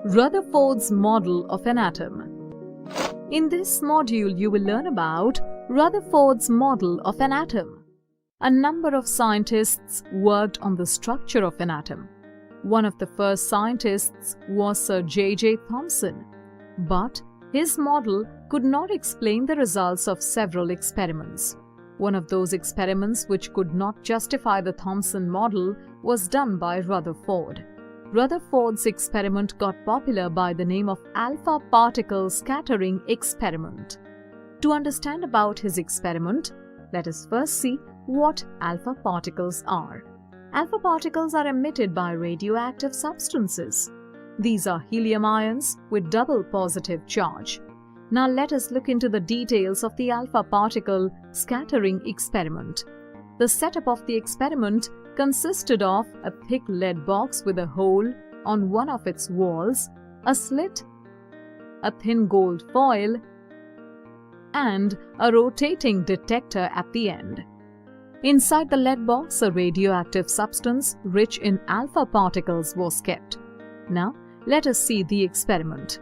Rutherford's model of an atom. In this module, you will learn about Rutherford's model of an atom. A number of scientists worked on the structure of an atom. One of the first scientists was Sir J.J. Thomson, but his model could not explain the results of several experiments. One of those experiments which could not justify the Thomson model was done by Rutherford. Rutherford's experiment got popular by the name of alpha particle scattering experiment. To understand about his experiment, let us first see what alpha particles are. Alpha particles are emitted by radioactive substances. These are helium ions with double positive charge. Now let us look into the details of the alpha particle scattering experiment. The setup of the experiment consisted of a thick lead box with a hole on one of its walls, a slit, a thin gold foil, and a rotating detector at the end. Inside the lead box, a radioactive substance rich in alpha particles was kept. Now, let us see the experiment.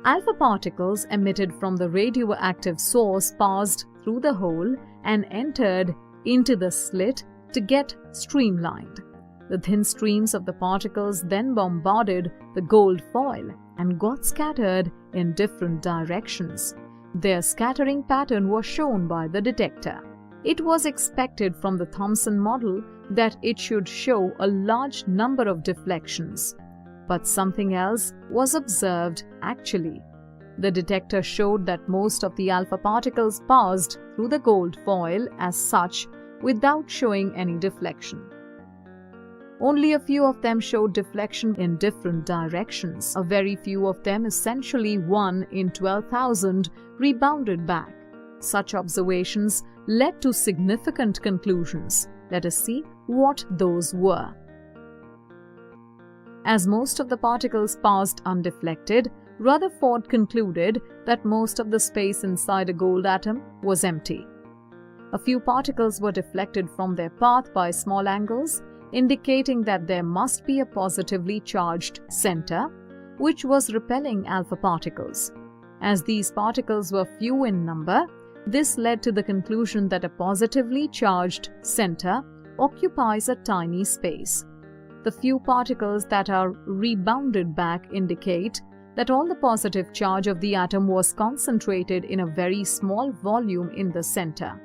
Alpha particles emitted from the radioactive source passed through the hole and entered into the slit to get streamlined. The thin streams of the particles then bombarded the gold foil and got scattered in different directions. Their scattering pattern was shown by the detector. It was expected from the Thomson model that it should show a large number of deflections. But something else was observed actually. The detector showed that most of the alpha particles passed through the gold foil as such without showing any deflection. Only a few of them showed deflection in different directions. A very few of them, essentially 1 in 12,000, rebounded back. Such observations led to significant conclusions. Let us see what those were. As most of the particles passed undeflected, Rutherford concluded that most of the space inside a gold atom was empty. A few particles were deflected from their path by small angles, indicating that there must be a positively charged center, which was repelling alpha particles. As these particles were few in number, this led to the conclusion that a positively charged center occupies a tiny space. The few particles that are rebounded back indicate that all the positive charge of the atom was concentrated in a very small volume in the center.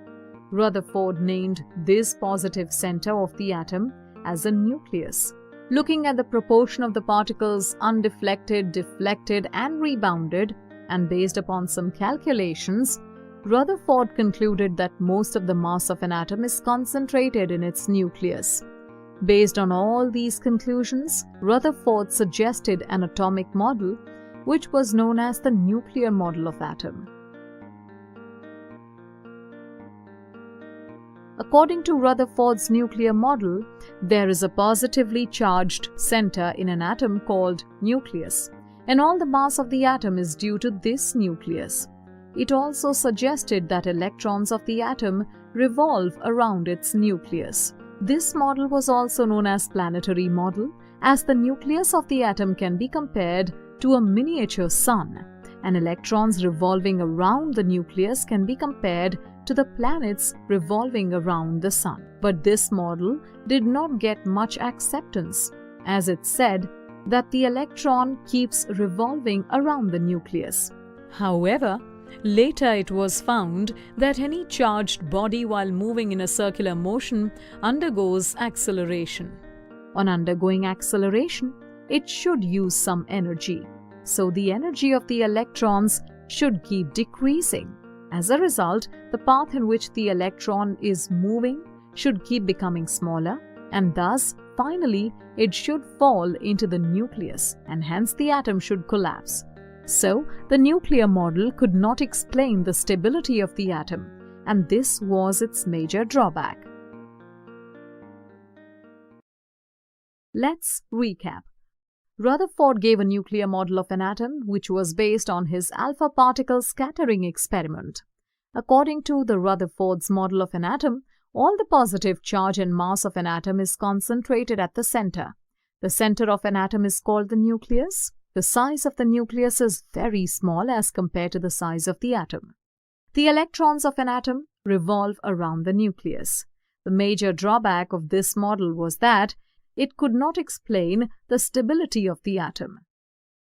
Rutherford named this positive center of the atom as a nucleus. Looking at the proportion of the particles undeflected, deflected, and rebounded, and based upon some calculations, Rutherford concluded that most of the mass of an atom is concentrated in its nucleus. Based on all these conclusions, Rutherford suggested an atomic model, which was known as the nuclear model of atom. According to Rutherford's nuclear model, there is a positively charged center in an atom called nucleus, and all the mass of the atom is due to this nucleus. It also suggested that electrons of the atom revolve around its nucleus. This model was also known as planetary model, as the nucleus of the atom can be compared to a miniature sun, and electrons revolving around the nucleus can be compared to the planets revolving around the sun. But this model did not get much acceptance, as it said that the electron keeps revolving around the nucleus. However, later it was found that any charged body while moving in a circular motion undergoes acceleration. On undergoing acceleration, it should use some energy. So the energy of the electrons should keep decreasing. As a result, the path in which the electron is moving should keep becoming smaller, and thus, finally, it should fall into the nucleus, and hence the atom should collapse. So, the nuclear model could not explain the stability of the atom, and this was its major drawback. Let's recap. Rutherford gave a nuclear model of an atom which was based on his alpha particle scattering experiment. According to the Rutherford's model of an atom, all the positive charge and mass of an atom is concentrated at the center. The center of an atom is called the nucleus. The size of the nucleus is very small as compared to the size of the atom. The electrons of an atom revolve around the nucleus. The major drawback of this model was that it could not explain the stability of the atom.